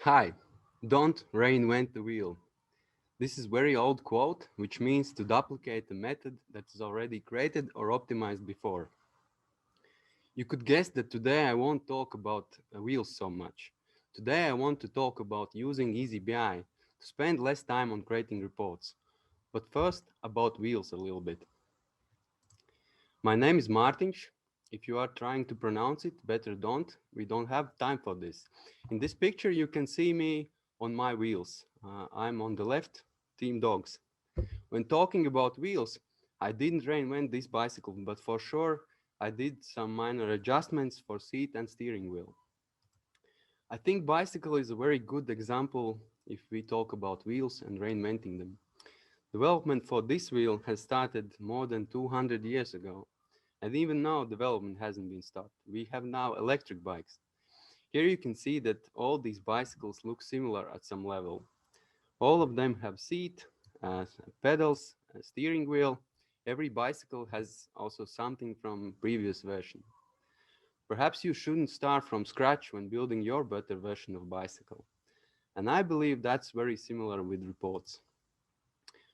Hi, don't reinvent the wheel. This is very old quote, which means to duplicate a method that is already created or optimized before. You could guess that today I won't talk about wheels so much. Today I want to talk about using eazyBI to spend less time on creating reports. But first, about wheels a little bit. My name is Martins. If you are trying to pronounce it, better don't. We don't have time for this. In this picture, you can see me on my wheels. I'm on the left, team dogs. When talking about wheels, I didn't reinvent this bicycle, but for sure, I did some minor adjustments for seat and steering wheel. I think bicycle is a very good example if we talk about wheels and reinventing them. Development for this wheel has started more than 200 years ago. And even now, development hasn't been stopped. We have now electric bikes. Here you can see that all these bicycles look similar at some level. All of them have seat, pedals, a steering wheel. Every bicycle has also something from previous version. Perhaps you shouldn't start from scratch when building your better version of bicycle. And I believe that's very similar with reports.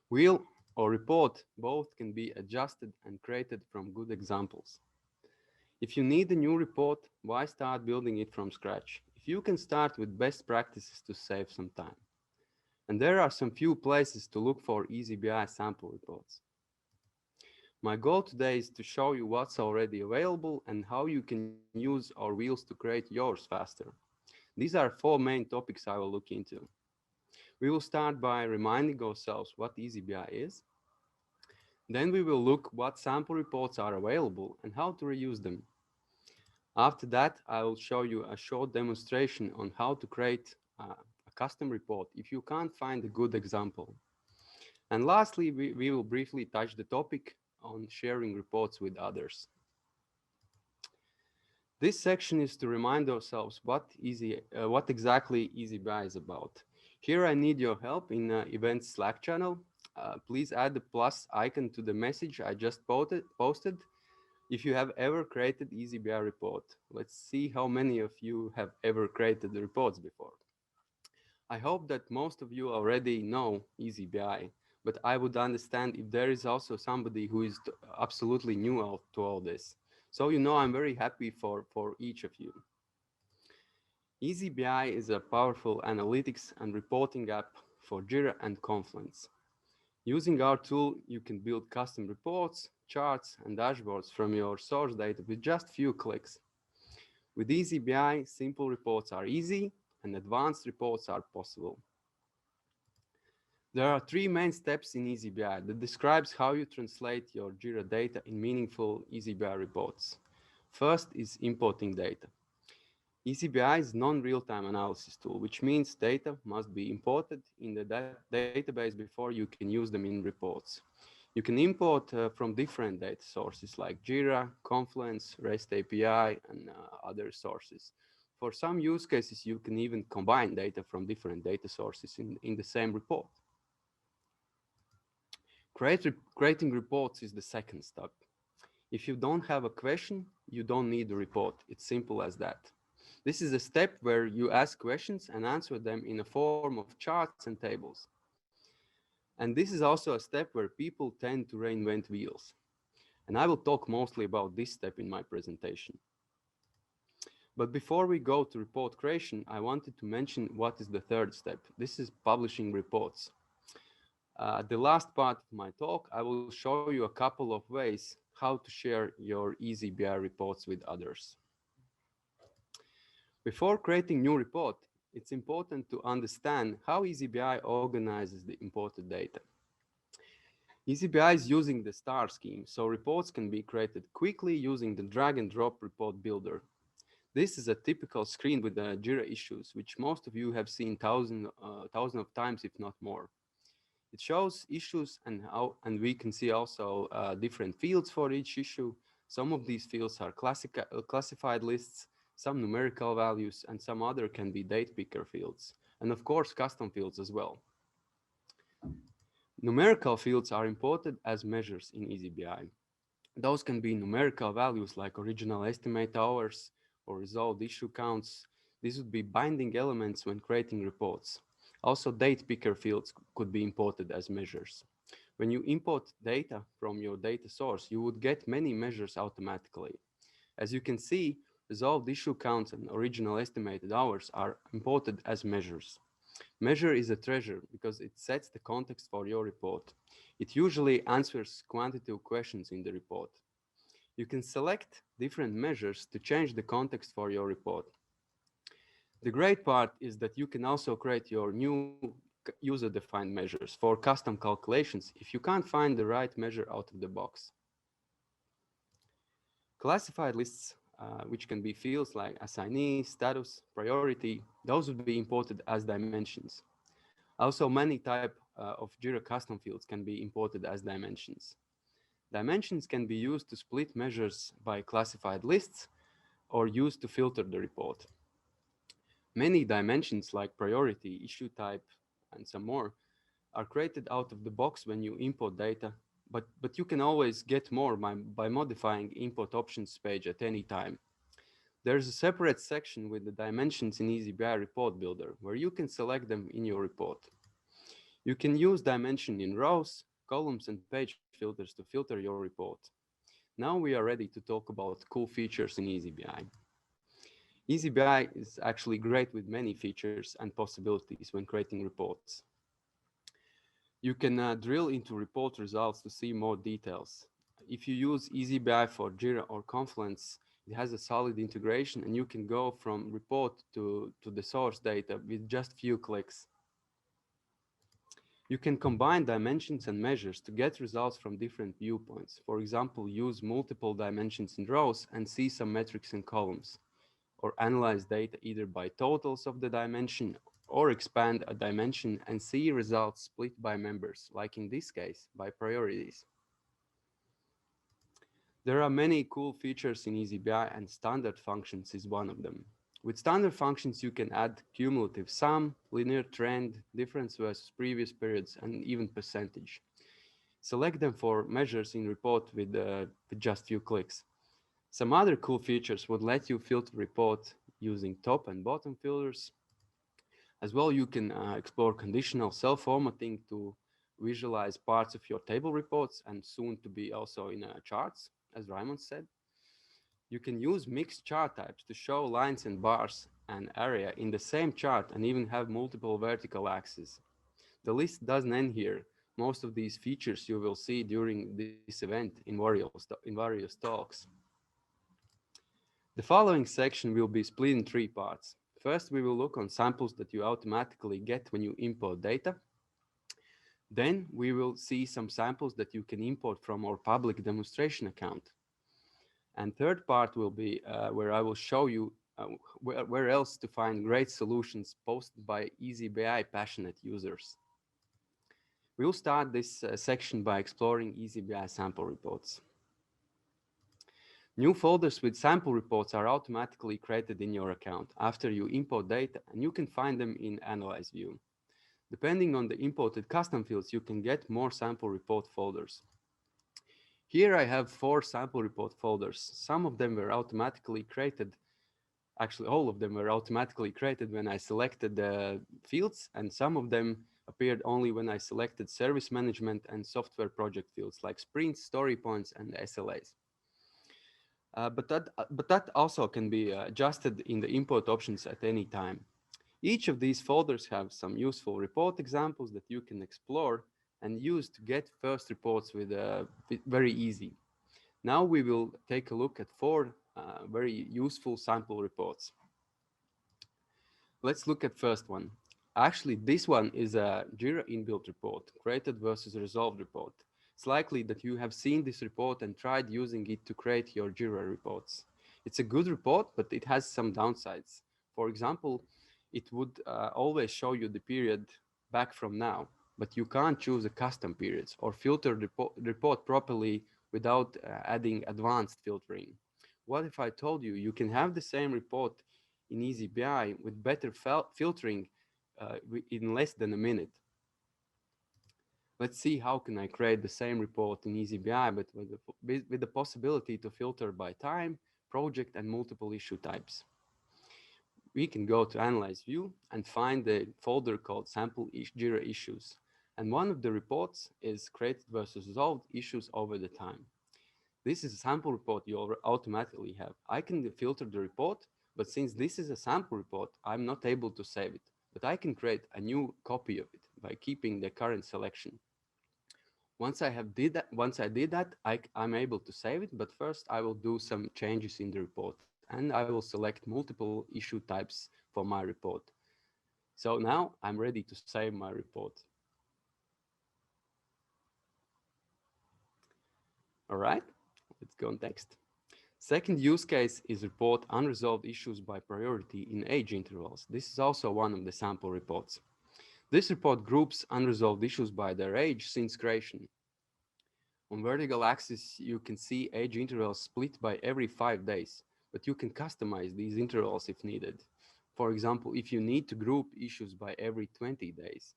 Wheel or report both can be adjusted and created from good examples. If you need a new report, why start building it from scratch? If you can start with best practices to save some time. And there are some few places to look for eazyBI sample reports. My goal today is to show you what's already available and how you can use our wheels to create yours faster. These are four main topics I will look into. We will start by reminding ourselves what eazyBI is. Then we will look what sample reports are available and how to reuse them. After that, I will show you a short demonstration on how to create a custom report if you can't find a good example. And lastly, we will briefly touch the topic on sharing reports with others. This section is to remind ourselves what exactly eazyBI is about. Here I need your help in events Slack channel. Please add the plus icon to the message I just posted if you have ever created eazyBI report. Let's see how many of you have ever created the reports before. I hope that most of you already know eazyBI, but I would understand if there is also somebody who is absolutely new to all this. So you know I'm very happy for each of you. eazyBI is a powerful analytics and reporting app for Jira and Confluence. Using our tool, you can build custom reports, charts, and dashboards from your source data with just few clicks. With eazyBI, simple reports are easy and advanced reports are possible. There are three main steps in eazyBI that describes how you translate your Jira data in meaningful eazyBI reports. First is importing data. eazyBI is non-real-time analysis tool, which means data must be imported in the database before you can use them in reports. You can import from different data sources like Jira, Confluence, REST API, and other sources. For some use cases, you can even combine data from different data sources in the same report. Creating reports is the second step. If you don't have a question, you don't need a report. It's simple as that. This is a step where you ask questions and answer them in a form of charts and tables. And this is also a step where people tend to reinvent wheels. And I will talk mostly about this step in my presentation. But before we go to report creation, I wanted to mention what is the third step. This is publishing reports. The last part of my talk, I will show you a couple of ways how to share your eazyBI reports with others. Before creating new report, it's important to understand how eazyBI organizes the imported data. eazyBI is using the star scheme, so reports can be created quickly using the drag and drop report builder. This is a typical screen with the Jira issues, which most of you have seen thousands of times, if not more. It shows issues and we can see also different fields for each issue. Some of these fields are classified lists, some numerical values, and some other can be date picker fields. And of course, custom fields as well. Numerical fields are imported as measures in eazyBI. Those can be numerical values like original estimate hours or resolved issue counts. These would be binding elements when creating reports. Also, date picker fields could be imported as measures. When you import data from your data source, you would get many measures automatically. As you can see, resolved issue counts and original estimated hours are imported as measures. Measure is a treasure because it sets the context for your report. It usually answers quantitative questions in the report. You can select different measures to change the context for your report. The great part is that you can also create your new user-defined measures for custom calculations if you can't find the right measure out of the box. Classified lists, which can be fields like assignee, status, priority, those would be imported as dimensions. Also, many type of Jira custom fields can be imported as dimensions. Dimensions can be used to split measures by classified lists or used to filter the report. Many dimensions like priority, issue type, and some more are created out of the box when you import data, but you can always get more by modifying import options page at any time. There's a separate section with the dimensions in eazyBI report builder where you can select them in your report. You can use dimension in rows, columns, and page filters to filter your report. Now we are ready to talk about cool features in eazyBI. eazyBI is actually great with many features and possibilities when creating reports. You can drill into report results to see more details. If you use eazyBI for Jira or Confluence, it has a solid integration and you can go from report to the source data with just few clicks. You can combine dimensions and measures to get results from different viewpoints. For example, use multiple dimensions in rows and see some metrics in columns, or analyze data either by totals of the dimension or expand a dimension and see results split by members, like in this case, by priorities. There are many cool features in eazyBI and standard functions is one of them. With standard functions, you can add cumulative sum, linear trend, difference versus previous periods, and even percentage. Select them for measures in report with just few clicks. Some other cool features would let you filter report using top and bottom filters. As well, you can explore conditional self-formatting to visualize parts of your table reports and soon to be also in charts, as Raymond said. You can use mixed chart types to show lines and bars and area in the same chart and even have multiple vertical axes. The list doesn't end here. Most of these features you will see during this event in various talks. The following section will be split in three parts. First, we will look on samples that you automatically get when you import data. Then we will see some samples that you can import from our public demonstration account. And third part will be where I will show you where else to find great solutions posted by eazyBI passionate users. We will start this section by exploring eazyBI sample reports. New folders with sample reports are automatically created in your account after you import data, and you can find them in Analyze view. Depending on the imported custom fields, you can get more sample report folders. Here I have 4 sample report folders. Some of them were automatically created. Actually, all of them were automatically created when I selected the fields, and some of them appeared only when I selected service management and software project fields like sprints, story points, and SLAs. But that also can be adjusted in the import options at any time. Each of these folders have some useful report examples that you can explore and use to get first reports with very easy. Now we will take a look at 4 very useful sample reports. Let's look at first one. Actually, this one is a Jira inbuilt report, created versus resolved report. It's likely that you have seen this report and tried using it to create your Jira reports. It's a good report, but it has some downsides. For example, it would always show you the period back from now, but you can't choose a custom periods or filter the report properly without adding advanced filtering. What if I told you you can have the same report in eazyBI with better filtering in less than a minute? Let's see how can I create the same report in eazyBI, but with the possibility to filter by time, project, and multiple issue types. we can go to Analyze View and find the folder called Sample Jira Issues. And one of the reports is Created versus Resolved Issues over the time. This is a sample report you automatically have. I can filter the report, but since this is a sample report, I'm not able to save it. But I can create a new copy of it by keeping the current selection. Once I did that, I'm able to save it, but first I will do some changes in the report and I will select multiple issue types for my report. So now I'm ready to save my report. All right, let's go next. Second use case is report unresolved issues by priority in age intervals. This is also one of the sample reports. This report groups unresolved issues by their age since creation. On vertical axis, you can see age intervals split by every 5 days, but you can customize these intervals if needed. For example, if you need to group issues by every 20 days.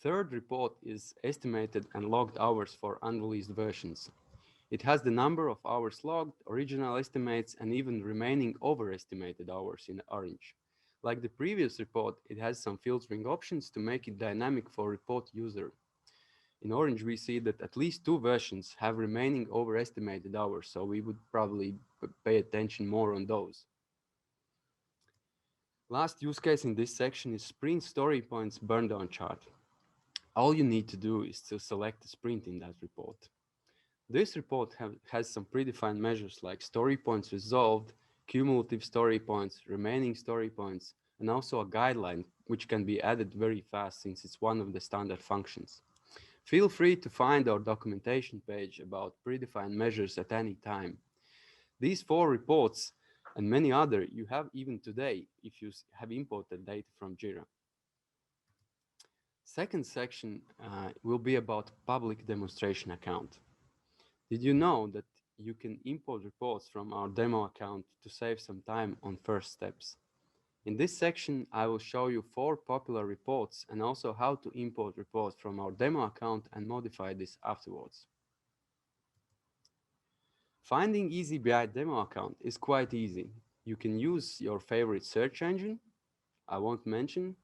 Third report is estimated and logged hours for unreleased versions. It has the number of hours logged, original estimates, and even remaining overestimated hours in orange. Like the previous report, it has some filtering options to make it dynamic for report user. In orange, we see that at least 2 versions have remaining overestimated hours, so we would probably pay attention more on those. Last use case in this section is sprint story points burn down chart. All you need to do is to select a sprint in that report. This report has some predefined measures like story points resolved, cumulative story points, remaining story points, and also a guideline which can be added very fast since it's one of the standard functions. Feel free to find our documentation page about predefined measures at any time. These 4 reports and many other you have even today if you have imported data from Jira. Second section will be about public demonstration account. Did you know that you can import reports from our demo account to save some time on first steps? In this section, I will show you 4 popular reports and also how to import reports from our demo account and modify this afterwards. Finding eazyBI demo account is quite easy. You can use your favorite search engine, I won't mention,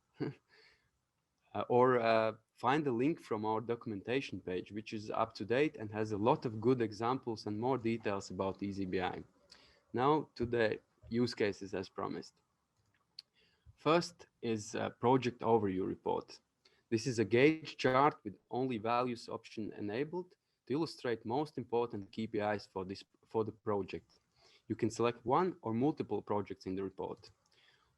or find a link from our documentation page, which is up to date and has a lot of good examples and more details about eazyBI. Now to the use cases as promised. First is a project overview report. This is a gauge chart with only values option enabled to illustrate most important KPIs for the project. You can select one or multiple projects in the report.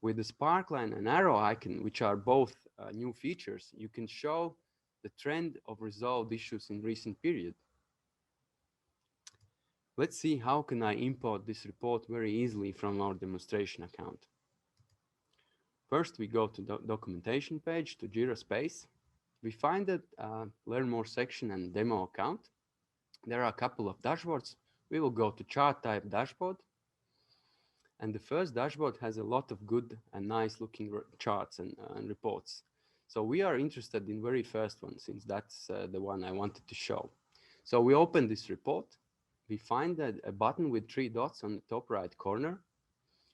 With the sparkline and arrow icon, which are both new features, you can show the trend of resolved issues in recent period. Let's see how can I import this report very easily from our demonstration account. First, we go to the documentation page to Jira Space. We find that Learn More section and Demo account. There are a couple of dashboards. We will go to Chart Type Dashboard. And the first dashboard has a lot of good and nice looking charts and reports. So we are interested in very first one since that's the one I wanted to show. So we open this report. We find that a button with 3 dots on the top right corner.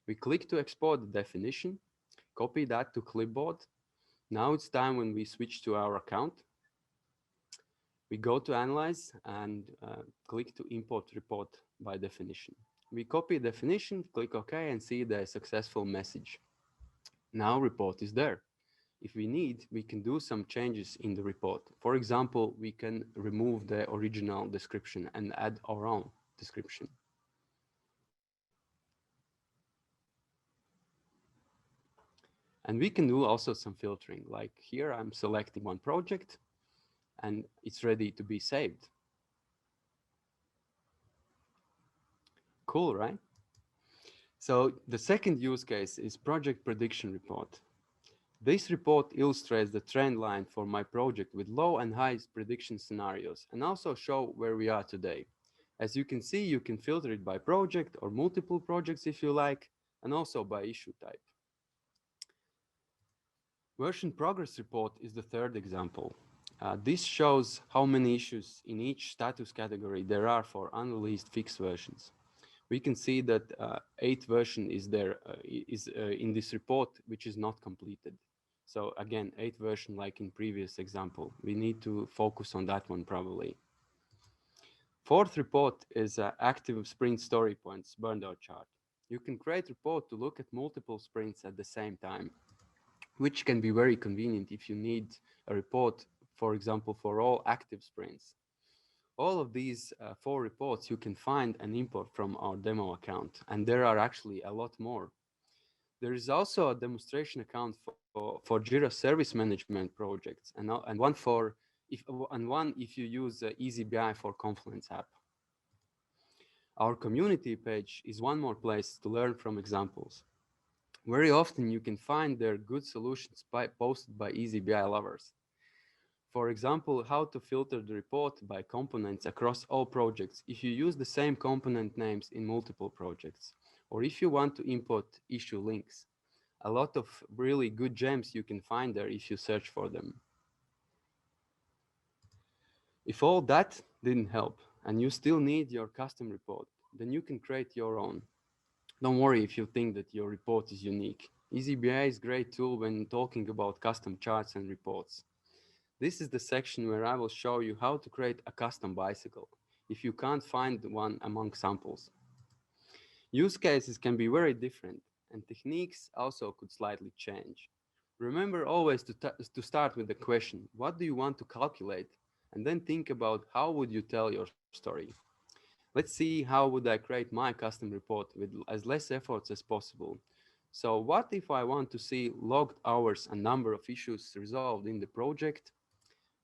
We click to export the definition, copy that to clipboard. Now it's time when we switch to our account. We go to Analyze and click to import report by definition. We copy definition, click OK, and see the successful message. Now report is there. If we need, we can do some changes in the report. For example, we can remove the original description and add our own description. And we can do also some filtering. Like here, I'm selecting one project and it's ready to be saved. Cool, right? So the second use case is project prediction report. This report illustrates the trend line for my project with low and high prediction scenarios and also show where we are today. As you can see, you can filter it by project or multiple projects if you like, and also by issue type. Version progress report is the third example. This shows how many issues in each status category there are for unreleased fixed versions. We can see that 8th version is there is in this report, which is not completed. So again, 8th version, like in previous example, we need to focus on that one probably. 4th report is active sprint story points burned out chart. You can create report to look at multiple sprints at the same time, which can be very convenient if you need a report, for example, for all active sprints. All of these 4 reports you can find and import from our demo account, and there are actually a lot more. There is also a demonstration account for Jira service management projects, and one if you use eazyBI for Confluence app. Our community page is one more place to learn from examples. Very often you can find their good solutions posted by eazyBI lovers. For example, how to filter the report by components across all projects if you use the same component names in multiple projects, or if you want to import issue links. A lot of really good gems you can find there if you search for them. If all that didn't help and you still need your custom report, then you can create your own. Don't worry if you think that your report is unique. eazyBI is a great tool when talking about custom charts and reports. This is the section where I will show you how to create a custom bicycle if you can't find one among samples. Use cases can be very different and techniques also could slightly change. Remember always to start with the question, what do you want to calculate? And then think about how would you tell your story. Let's see how would I create my custom report with as less efforts as possible. So what if I want to see logged hours and number of issues resolved in the project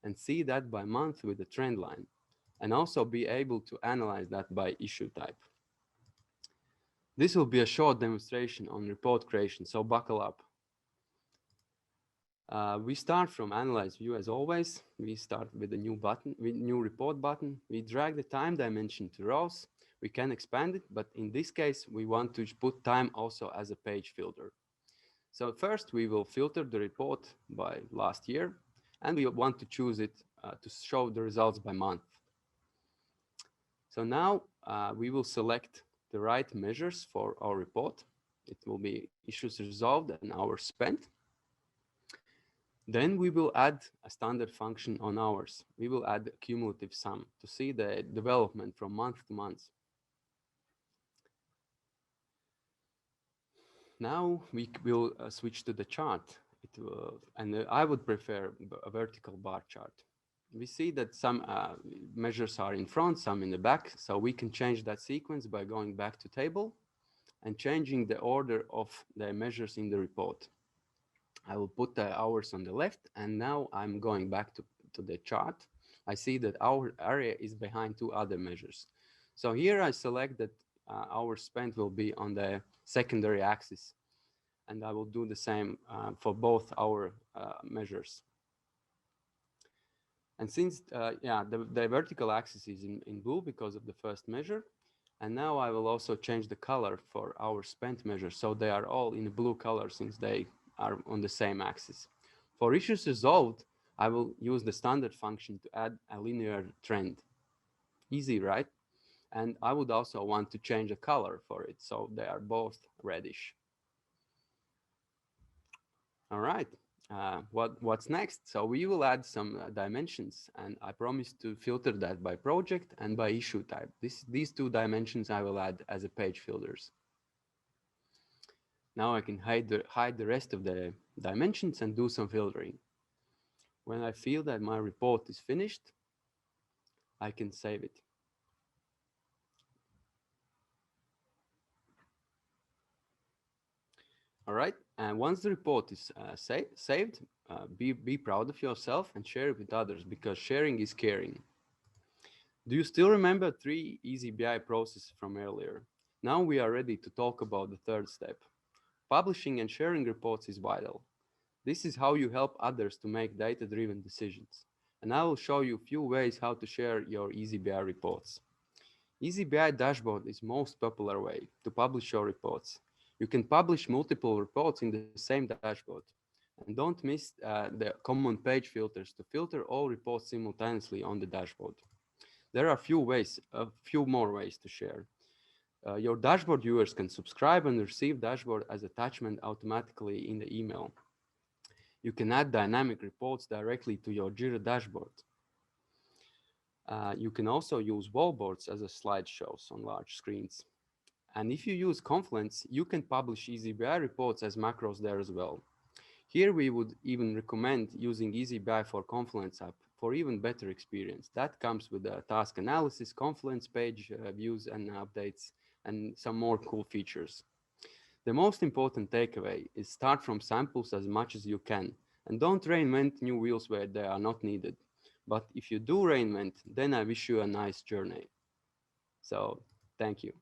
and see that by month with a trend line, and also be able to analyze that by issue type. This will be a short demonstration on report creation, so buckle up. We start from Analyze View as always. We start with a new button, with new report button. We drag the time dimension to rows. We can expand it, but in this case, we want to put time also as a page filter. So first, we will filter the report by last year, and we want to choose it to show the results by month. So now we will select the right measures for our report. It will be issues resolved and hours spent. Then we will add a standard function on hours. We will add a cumulative sum to see the development from month to month. Now we will switch to the chart. I would prefer a vertical bar chart. We see that some measures are in front, some in the back. So we can change that sequence by going back to table and changing the order of the measures in the report. I will put the hours on the left, and now I'm going back to the chart. I see that our area is behind 2 other measures. So here I select that hours spent will be on the secondary axis, and I will do the same for both our measures. And since the vertical axis is in blue because of the first measure, and now I will also change the color for our spent measure, so they are all in a blue color since they are on the same axis. For issues resolved, I will use the standard function to add a linear trend. Easy, right? And I would also want to change the color for it, so they are both reddish. All right, what's next? So we will add some dimensions, and I promise to filter that by project and by issue type. These 2 dimensions I will add as a page filters. Now I can hide the rest of the dimensions and do some filtering. When I feel that my report is finished, I can save it. All right, and once the report is saved, be proud of yourself and share it with others, because sharing is caring. Do you still remember 3 eazyBI processes from earlier? Now we are ready to talk about the 3rd step. Publishing and sharing reports is vital. This is how you help others to make data-driven decisions. And I will show you a few ways how to share your eazyBI reports. eazyBI dashboard is most popular way to publish your reports. You can publish multiple reports in the same dashboard. And don't miss the common page filters to filter all reports simultaneously on the dashboard. There are a few more ways to share. Your dashboard viewers can subscribe and receive dashboard as attachment automatically in the email. You can add dynamic reports directly to your Jira dashboard. You can also use wallboards as a slideshows on large screens. And if you use Confluence, you can publish eazyBI reports as macros there as well. Here we would even recommend using eazyBI for Confluence app for even better experience. That comes with a task analysis, Confluence page views and updates, and some more cool features. The most important takeaway is start from samples as much as you can, and don't reinvent new wheels where they are not needed. But if you do reinvent, then I wish you a nice journey. So, thank you.